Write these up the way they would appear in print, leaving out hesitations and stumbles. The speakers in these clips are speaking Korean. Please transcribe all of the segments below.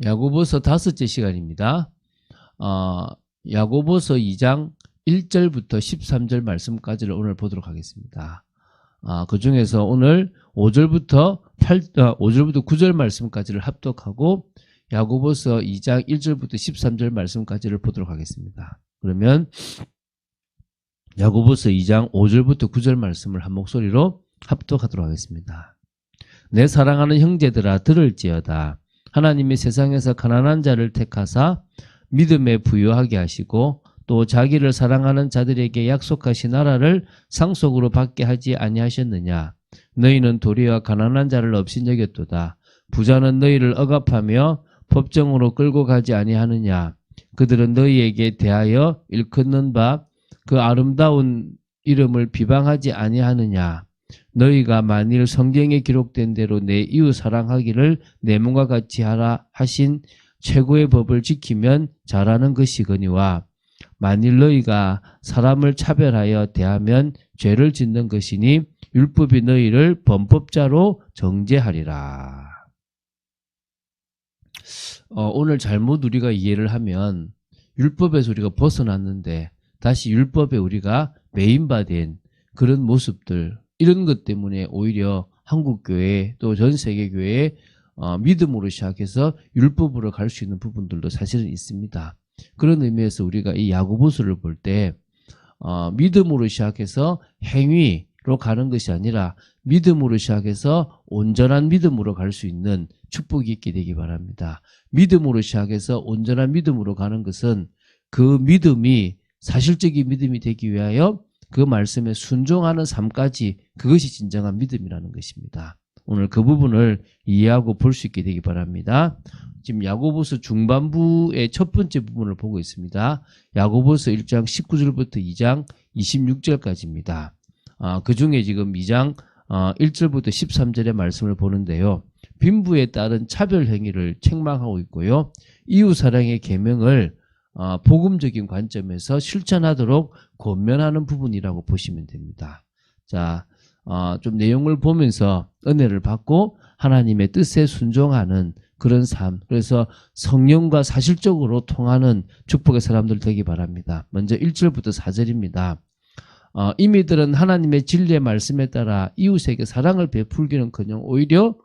야고보서 5째 시간입니다. 야고보서 2장 1절부터 13절 말씀까지를 오늘 보도록 하겠습니다. 그 중에서 오늘 5절부터 9절 말씀까지를 합독하고 야고보서 2장 1절부터 13절 말씀까지를 보도록 하겠습니다. 그러면 야고보서 2장 5절부터 9절 말씀을 한 목소리로 합독하도록 하겠습니다. 내 사랑하는 형제들아 들을지어다. 하나님이 세상에서 가난한 자를 택하사 믿음에 부유하게 하시고 또 자기를 사랑하는 자들에게 약속하신 나라를 상속으로 받게 하지 아니하셨느냐. 너희는 도리어 가난한 자를 없인 여겼도다. 부자는 너희를 억압하며 법정으로 끌고 가지 아니하느냐. 그들은 너희에게 대하여 일컫는 바 그 아름다운 이름을 비방하지 아니하느냐. 너희가 만일 성경에 기록된 대로 내 이웃 사랑하기를 내 몸과 같이 하라 하신 최고의 법을 지키면 잘하는 것이거니와 만일 너희가 사람을 차별하여 대하면 죄를 짓는 것이니 율법이 너희를 범법자로 정죄하리라. 오늘 잘못 우리가 이해를 하면 율법에서 우리가 벗어났는데 다시 율법에 우리가 매인바된 그런 모습들, 이런 것 때문에 오히려 한국교회 또 전 세계교회의 믿음으로 시작해서 율법으로 갈 수 있는 부분들도 사실은 있습니다. 그런 의미에서 우리가 이 야고보서를 볼 때 믿음으로 시작해서 행위로 가는 것이 아니라 믿음으로 시작해서 온전한 믿음으로 갈 수 있는 축복이 있게 되기 바랍니다. 믿음으로 시작해서 온전한 믿음으로 가는 것은 그 믿음이 사실적인 믿음이 되기 위하여 그 말씀에 순종하는 삶까지, 그것이 진정한 믿음이라는 것입니다. 오늘 그 부분을 이해하고 볼 수 있게 되기 바랍니다. 지금 야고보서 중반부의 첫 번째 부분을 보고 있습니다. 야고보서 1장 19절부터 2장 26절까지입니다. 그 중에 지금 2장 1절부터 13절의 말씀을 보는데요. 빈부에 따른 차별 행위를 책망하고 있고요. 이웃사랑의 계명을 복음적인 관점에서 실천하도록 권면하는 부분이라고 보시면 됩니다. 자, 좀 내용을 보면서 은혜를 받고 하나님의 뜻에 순종하는 그런 삶, 그래서 성령과 사실적으로 통하는 축복의 사람들 되기 바랍니다. 먼저 1절부터 4절입니다. 이미들은 하나님의 진리의 말씀에 따라 이웃에게 사랑을 베풀기는커녕 오히려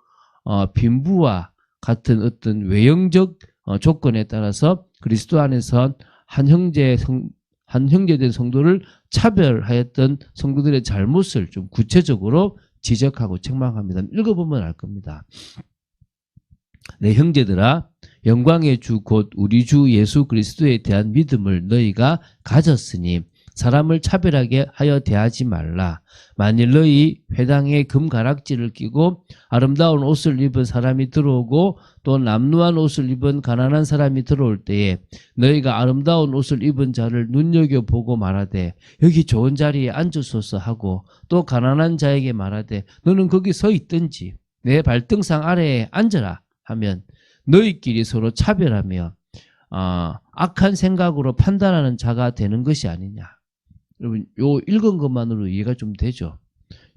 빈부와 같은 어떤 외형적 조건에 따라서 그리스도 안에서 한 형제된 성도를 차별하였던 성도들의 잘못을 좀 구체적으로 지적하고 책망합니다. 읽어보면 알 겁니다. 내 형제들아, 영광의 주 곧 우리 주 예수 그리스도에 대한 믿음을 너희가 가졌으니 사람을 차별하게 하여 대하지 말라. 만일 너희 회당에 금가락지를 끼고 아름다운 옷을 입은 사람이 들어오고 또 남루한 옷을 입은 가난한 사람이 들어올 때에 너희가 아름다운 옷을 입은 자를 눈여겨보고 말하되 여기 좋은 자리에 앉으소서 하고 또 가난한 자에게 말하되 너는 거기 서 있든지 내 발등상 아래에 앉아라 하면 너희끼리 서로 차별하며 악한 생각으로 판단하는 자가 되는 것이 아니냐. 여러분, 요 읽은 것만으로 이해가 좀 되죠.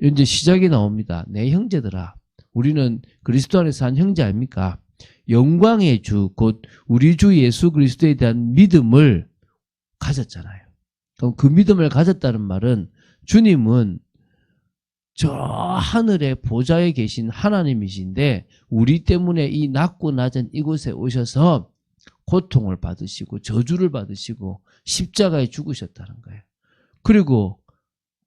이제 시작이 나옵니다. 내 형제들아, 우리는 그리스도 안에서 한 형제 아닙니까? 영광의 주, 곧 우리 주 예수 그리스도에 대한 믿음을 가졌잖아요. 그럼 그 믿음을 가졌다는 말은 주님은 저 하늘의 보좌에 계신 하나님이신데 우리 때문에 이 낮고 낮은 이곳에 오셔서 고통을 받으시고 저주를 받으시고 십자가에 죽으셨다는 거예요. 그리고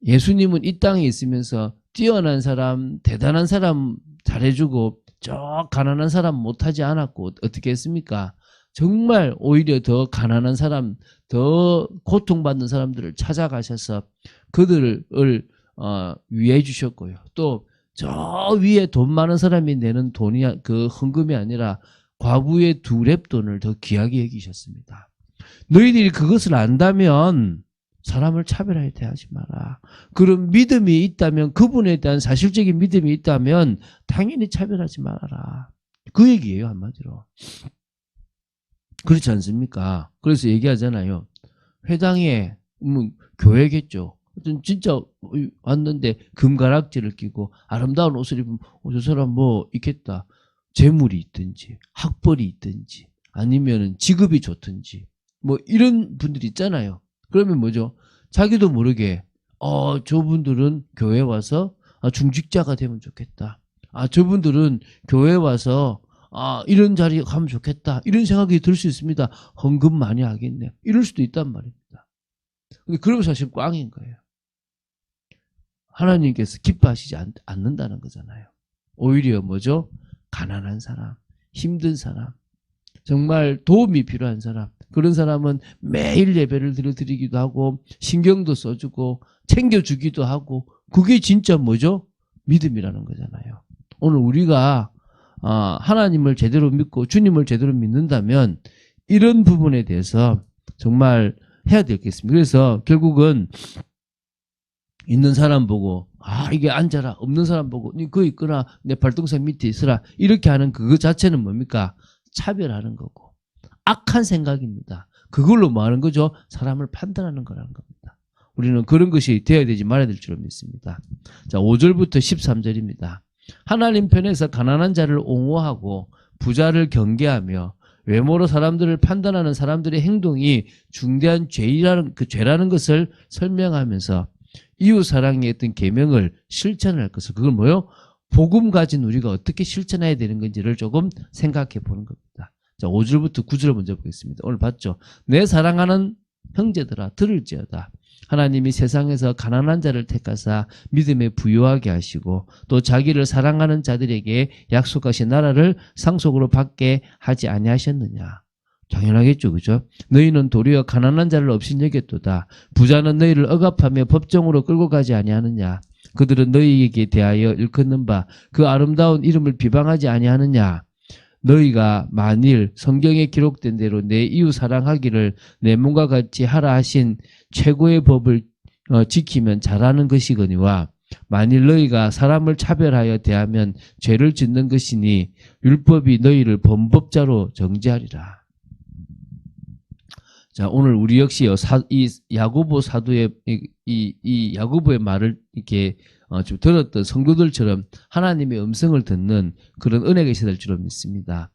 예수님은 이 땅에 있으면서 뛰어난 사람, 대단한 사람 잘해주고 저 가난한 사람 못하지 않았고 어떻게 했습니까? 정말 오히려 더 가난한 사람, 더 고통받는 사람들을 찾아가셔서 그들을 위해 주셨고요. 또 저 위에 돈 많은 사람이 내는 돈이 그 헌금이 아니라 과부의 2렙돈을 더 귀하게 여기셨습니다. 너희들이 그것을 안다면 사람을 차별하여 대하지 마라. 그런 믿음이 있다면, 그분에 대한 사실적인 믿음이 있다면 당연히 차별하지 말아라. 그 얘기예요, 한마디로. 그렇지 않습니까? 그래서 얘기하잖아요. 회당에 교회겠죠. 진짜 왔는데 금가락지를 끼고 아름다운 옷을 입으면 저 사람 뭐 있겠다. 재물이 있든지 학벌이 있든지 아니면은 직업이 좋든지 뭐 이런 분들이 있잖아요. 그러면 뭐죠? 자기도 모르게 저분들은 교회 와서 중직자가 되면 좋겠다. 저분들은 교회 와서 이런 자리 가면 좋겠다. 이런 생각이 들 수 있습니다. 헌금 많이 하겠네. 이럴 수도 있단 말입니다. 근데 그러면 사실 꽝인 거예요. 하나님께서 기뻐하시지 않는다는 거잖아요. 오히려 뭐죠? 가난한 사람, 힘든 사람, 정말 도움이 필요한 사람, 그런 사람은 매일 예배를 드리기도 하고 신경도 써주고 챙겨주기도 하고, 그게 진짜 뭐죠? 믿음이라는 거잖아요. 오늘 우리가 하나님을 제대로 믿고 주님을 제대로 믿는다면 이런 부분에 대해서 정말 해야 되겠습니다. 그래서 결국은 있는 사람 보고 이게 앉아라, 없는 사람 보고 니 거기 있거나 내 발동산 밑에 있으라, 이렇게 하는 그거 자체는 뭡니까? 차별하는 거고 악한 생각입니다. 그걸로 뭐 하는 거죠? 사람을 판단하는 거라는 겁니다. 우리는 그런 것이 되어야 되지 말아야 될 줄로 믿습니다. 자, 5절부터 13절입니다. 하나님 편에서 가난한 자를 옹호하고 부자를 경계하며 외모로 사람들을 판단하는 사람들의 행동이 중대한 죄라는 것을 설명하면서 이웃 사랑의 어떤 계명을 실천할 것을, 그걸 뭐요? 복음 가진 우리가 어떻게 실천해야 되는 건지를 조금 생각해 보는 겁니다. 자, 5절부터 9절을 먼저 보겠습니다. 오늘 봤죠? 내 사랑하는 형제들아 들을지어다. 하나님이 세상에서 가난한 자를 택하사 믿음에 부유하게 하시고 또 자기를 사랑하는 자들에게 약속하신 나라를 상속으로 받게 하지 아니하셨느냐. 당연하겠죠, 그죠? 너희는 도리어 가난한 자를 업신여겼도다. 부자는 너희를 억압하며 법정으로 끌고 가지 아니하느냐. 그들은 너희에게 대하여 일컫는 바 그 아름다운 이름을 비방하지 아니하느냐. 너희가 만일 성경에 기록된 대로 내 이웃 사랑하기를 내 몸과 같이 하라 하신 최고의 법을 지키면 잘하는 것이거니와, 만일 너희가 사람을 차별하여 대하면 죄를 짓는 것이니 율법이 너희를 범법자로 정죄하리라. 자, 오늘 우리 역시 이 야고보 사도의 이 야고보의 말을 이렇게 좀 들었던 성도들처럼 하나님의 음성을 듣는 그런 은혜가 있어야 될 줄로 믿습니다.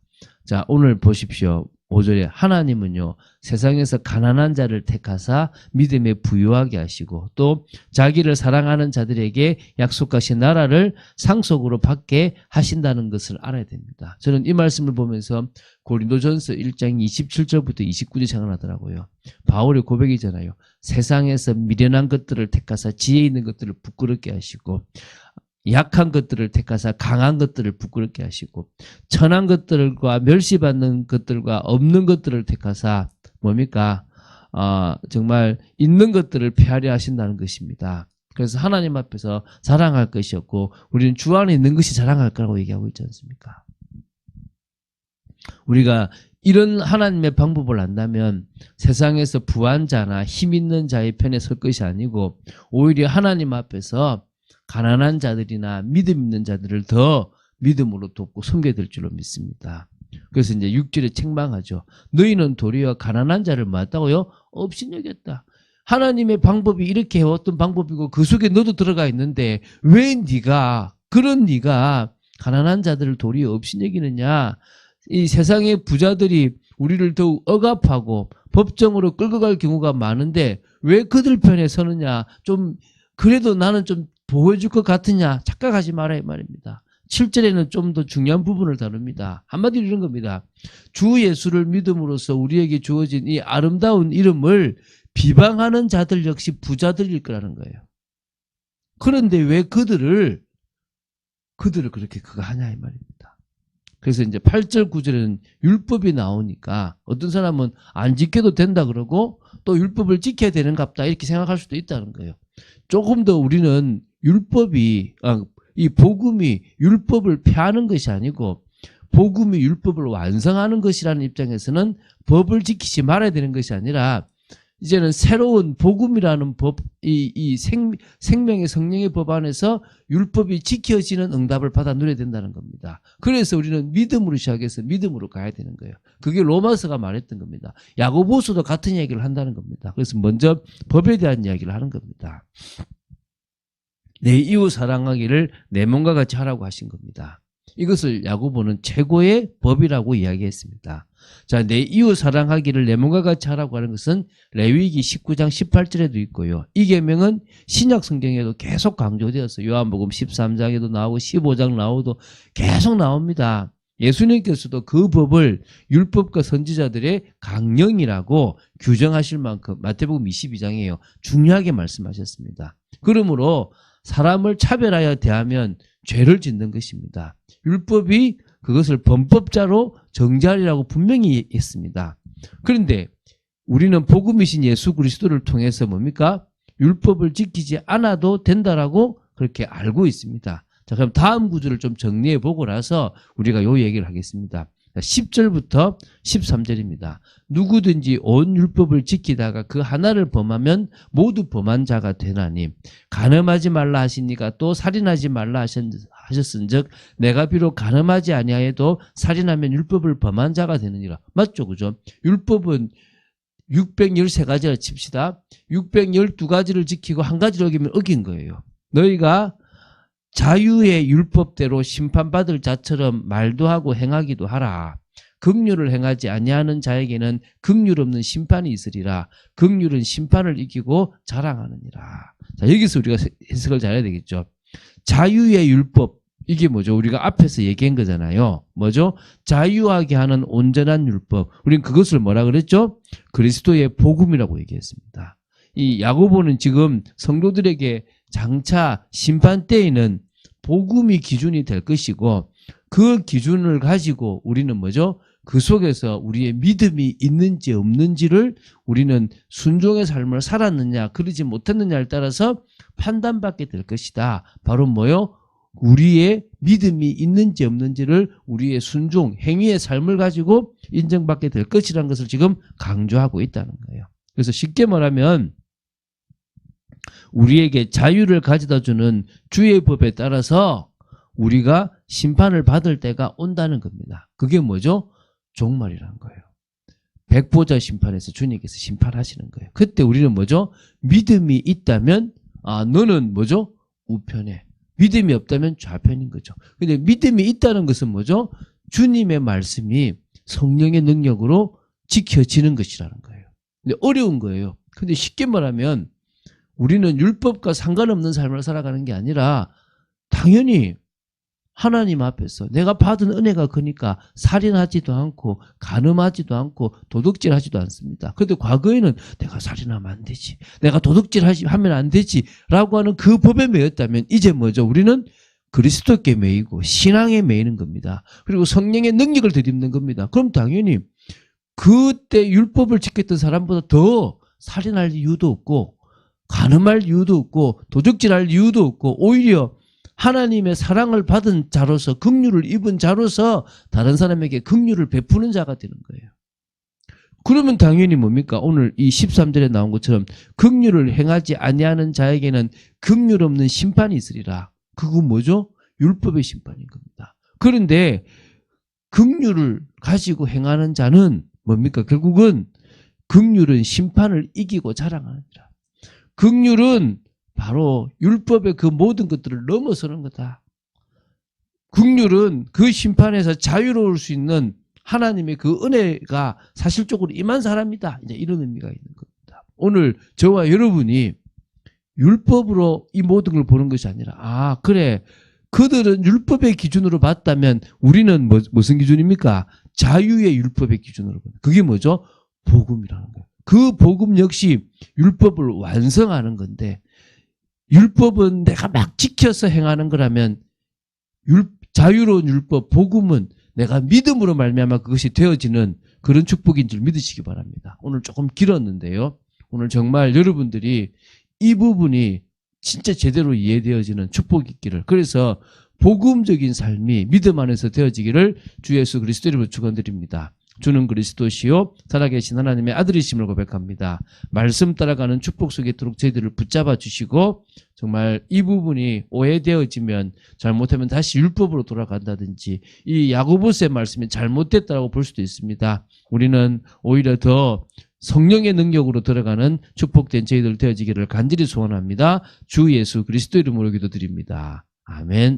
자, 오늘 보십시오. 5절에 하나님은요, 세상에서 가난한 자를 택하사 믿음에 부유하게 하시고 또 자기를 사랑하는 자들에게 약속하신 나라를 상속으로 받게 하신다는 것을 알아야 됩니다. 저는 이 말씀을 보면서 고린도전서 1장 27절부터 29절 생각나더라고요. 바울의 고백이잖아요. 세상에서 미련한 것들을 택하사 지혜 있는 것들을 부끄럽게 하시고 약한 것들을 택하사 강한 것들을 부끄럽게 하시고 천한 것들과 멸시받는 것들과 없는 것들을 택하사 뭡니까? 정말 있는 것들을 폐하려 하신다는 것입니다. 그래서 하나님 앞에서 자랑할 것이 없고 우리는 주 안에 있는 것이 자랑할 거라고 얘기하고 있지 않습니까? 우리가 이런 하나님의 방법을 안다면 세상에서 부한 자나 힘 있는 자의 편에 설 것이 아니고 오히려 하나님 앞에서 가난한 자들이나 믿음 있는 자들을 더 믿음으로 돕고 섬겨야 될 줄로 믿습니다. 그래서 이제 6절에 책망하죠. 너희는 도리어 가난한 자를 맞다고요? 업신여겼다. 하나님의 방법이 이렇게 해왔던 방법이고 그 속에 너도 들어가 있는데 왜 네가 가난한 자들을 도리어 업신여기느냐. 이 세상의 부자들이 우리를 더욱 억압하고 법정으로 끌고 갈 경우가 많은데 왜 그들 편에 서느냐. 좀 그래도 나는 좀 보여줄 것 같으냐. 착각하지 말아야 말입니다. 7절에는 좀 더 중요한 부분을 다룹니다. 한마디로 이런 겁니다. 주 예수를 믿음으로써 우리에게 주어진 이 아름다운 이름을 비방하는 자들 역시 부자들일 거라는 거예요. 그런데 왜 그들을 그렇게 그거 하냐 이 말입니다. 그래서 이제 8절 9절에는 율법이 나오니까 어떤 사람은 안 지켜도 된다 그러고 또 율법을 지켜야 되는갑다 이렇게 생각할 수도 있다는 거예요. 조금 더 우리는 이 복음이 율법을 폐하는 것이 아니고 복음이 율법을 완성하는 것이라는 입장에서는 법을 지키지 말아야 되는 것이 아니라 이제는 새로운 복음이라는 법, 생명의 성령의 법 안에서 율법이 지켜지는 응답을 받아 누려야 된다는 겁니다. 그래서 우리는 믿음으로 시작해서 믿음으로 가야 되는 거예요. 그게 로마서가 말했던 겁니다. 야고보서도 같은 이야기를 한다는 겁니다. 그래서 먼저 법에 대한 이야기를 하는 겁니다. 내 이웃 사랑하기를 내 몸과 같이 하라고 하신 겁니다. 이것을 야고보는 최고의 법이라고 이야기했습니다. 자, 내 이웃 사랑하기를 내 몸과 같이 하라고 하는 것은 레위기 19장 18절에도 있고요. 이 계명은 신약 성경에도 계속 강조되었어요. 요한복음 13장에도 나오고 15장 나오도 계속 나옵니다. 예수님께서도 그 법을 율법과 선지자들의 강령이라고 규정하실 만큼 마태복음 22장이에요. 중요하게 말씀하셨습니다. 그러므로 사람을 차별하여 대하면 죄를 짓는 것입니다. 율법이 그것을 범법자로 정죄하리라고 분명히 했습니다. 그런데 우리는 복음이신 예수 그리스도를 통해서 뭡니까? 율법을 지키지 않아도 된다라고 그렇게 알고 있습니다. 자, 그럼 다음 구절을 좀 정리해 보고 나서 우리가 요 얘기를 하겠습니다. 10절부터 13절입니다. 누구든지 온 율법을 지키다가 그 하나를 범하면 모두 범한 자가 되나니 간음하지 말라 하시니까 또 살인하지 말라 하셨은즉 내가 비록 간음하지 아니하여도 살인하면 율법을 범한 자가 되느니라. 맞죠, 그죠? 율법은 613가지를 칩시다. 612가지를 지키고 한 가지를 어기면 어긴 거예요. 너희가 자유의 율법대로 심판받을 자처럼 말도 하고 행하기도 하라. 긍휼을 행하지 아니하는 자에게는 긍휼 없는 심판이 있으리라. 긍휼은 심판을 이기고 자랑하느니라. 자, 여기서 우리가 해석을 잘해야 되겠죠. 자유의 율법, 이게 뭐죠? 우리가 앞에서 얘기한 거잖아요. 뭐죠? 자유하게 하는 온전한 율법. 우리는 그것을 뭐라 그랬죠? 그리스도의 복음이라고 얘기했습니다. 이 야고보는 지금 성도들에게 장차 심판 때에는 복음이 기준이 될 것이고 그 기준을 가지고 우리는 뭐죠? 그 속에서 우리의 믿음이 있는지 없는지를 우리는 순종의 삶을 살았느냐 그러지 못했느냐에 따라서 판단받게 될 것이다. 바로 뭐요? 우리의 믿음이 있는지 없는지를 우리의 순종, 행위의 삶을 가지고 인정받게 될 것이라는 것을 지금 강조하고 있다는 거예요. 그래서 쉽게 말하면 우리에게 자유를 가져다 주는 주의 법에 따라서 우리가 심판을 받을 때가 온다는 겁니다. 그게 뭐죠? 종말이라는 거예요. 백보자 심판에서 주님께서 심판하시는 거예요. 그때 우리는 뭐죠? 믿음이 있다면 너는 뭐죠? 우편에. 믿음이 없다면 좌편인 거죠. 근데 믿음이 있다는 것은 뭐죠? 주님의 말씀이 성령의 능력으로 지켜지는 것이라는 거예요. 근데 어려운 거예요. 근데 쉽게 말하면 우리는 율법과 상관없는 삶을 살아가는 게 아니라 당연히 하나님 앞에서 내가 받은 은혜가 크니까 살인하지도 않고 간음하지도 않고 도둑질하지도 않습니다. 그런데 과거에는 내가 살인하면 안 되지, 내가 도둑질하면 안 되지 라고 하는 그 법에 매였다면 이제 뭐죠? 우리는 그리스도께 매이고 신앙에 매이는 겁니다. 그리고 성령의 능력을 덧입는 겁니다. 그럼 당연히 그때 율법을 지켰던 사람보다 더 살인할 이유도 없고 간음할 이유도 없고 도둑질할 이유도 없고 오히려 하나님의 사랑을 받은 자로서 긍휼을 입은 자로서 다른 사람에게 긍휼을 베푸는 자가 되는 거예요. 그러면 당연히 뭡니까? 오늘 이 13절에 나온 것처럼 긍휼을 행하지 아니하는 자에게는 긍휼 없는 심판이 있으리라. 그건 뭐죠? 율법의 심판인 겁니다. 그런데 긍휼을 가지고 행하는 자는 뭡니까? 결국은 긍휼은 심판을 이기고 자랑하느니라. 긍휼은 바로 율법의 그 모든 것들을 넘어서는 거다. 긍휼은 그 심판에서 자유로울 수 있는 하나님의 그 은혜가 사실적으로 임한 사람이다. 이제 이런 의미가 있는 겁니다. 오늘 저와 여러분이 율법으로 이 모든 걸 보는 것이 아니라 그래 그들은 율법의 기준으로 봤다면 우리는 무슨 기준입니까? 자유의 율법의 기준으로 보는. 그게 뭐죠? 복음이라는 거예요. 그 복음 역시 율법을 완성하는 건데 율법은 내가 막 지켜서 행하는 거라면 자유로운 율법, 복음은 내가 믿음으로 말미암아 그것이 되어지는 그런 축복인 줄 믿으시기 바랍니다. 오늘 조금 길었는데요. 오늘 정말 여러분들이 이 부분이 진짜 제대로 이해되어지는 축복이 있기를, 그래서 복음적인 삶이 믿음 안에서 되어지기를 주 예수 그리스도 이름으로 축원드립니다. 주는 그리스도시요 살아계신 하나님의 아들이심을 고백합니다. 말씀 따라가는 축복 속에 있도록 저희들을 붙잡아 주시고 정말 이 부분이 오해되어지면 잘못하면 다시 율법으로 돌아간다든지 이 야고보서의 말씀이 잘못됐다고 볼 수도 있습니다. 우리는 오히려 더 성령의 능력으로 들어가는 축복된 저희들 되어지기를 간절히 소원합니다. 주 예수 그리스도 이름으로 기도드립니다. 아멘.